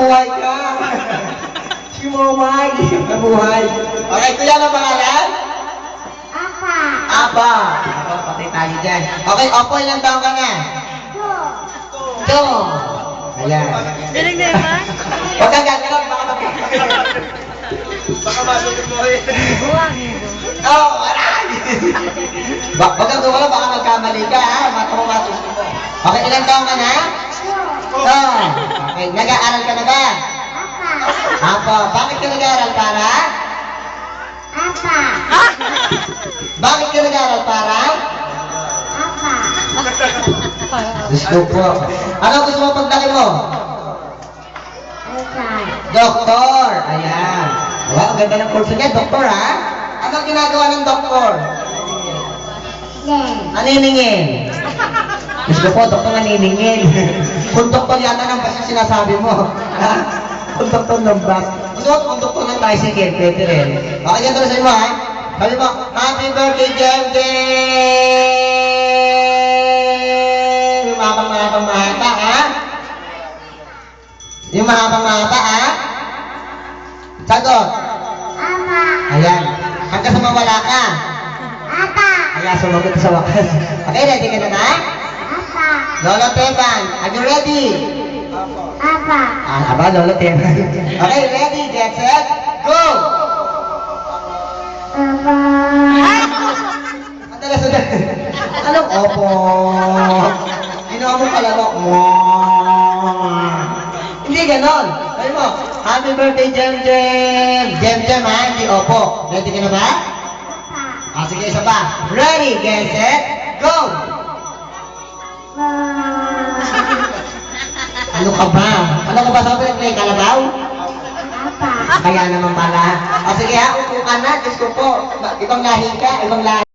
nabuhay ka. Si Momay, nabuhay. Okay, kuya, ano pangalan? Apa. Apa. Apa, patay tayo dyan. Okay, Opo, ilang taon ka na? Do. Ayan. Dinig na ba? Huwag kang gagawin, baka masulit mo rin. Buwag. Oh, aray! Huwag kang gumala, baka magkamali ka, ha? Matumatos mo. Okay, ilang taon ka na? Do. Okay, nag-aaral ka na ba? Apa. Apa, bakit ka nag-aaral para? Apa. Bakit ka nag-aaral para? Apa. Diyos ko po. Ano gusto mo paglaki mo? Asal. Doktor! Ayan. Wow, ang ganda ng kurso niya, doktor ha? Ano ang ginagawa ng doktor? Den. Naniningin. Diyos ko po, doktor naniningin. Kung doktor yata ng bas yung sinasabi mo. Kung doktor ng bas. Gusto mo kung doktor ng tricycle, pwede rin. Okay, yan tuloy sa'yo mo ha? Sabi mo, Happy birthday, Jem Jem! Yung mahabang mata ha? Yung mahabang mata ha? Sagot! Apa. Ayan. Hanggang sa mawala ka. Apa. Ayan, sumagot sa wakas. Okay, ready ka na na? Apa. Lolo Teban, are you ready? Apa. Aba, Lolo Teban. Okay, ready, get set, go! Apa. Sandali. Anong opo? Ginawa mo kalaro. Hindi ganon. Sabi mo, happy birthday, Jem Jem! Jem Jem ha, hindi opo. Ready ka na ba? Apa. Sige, isa pa. Ready, get set, go! Ano ka ba? Ano ka ba sabi ng kalabaw? Apa. Kaya naman pala. Sige ha, upo ka na. Diyos ko po. Ibang lahi ka, ibang lahi.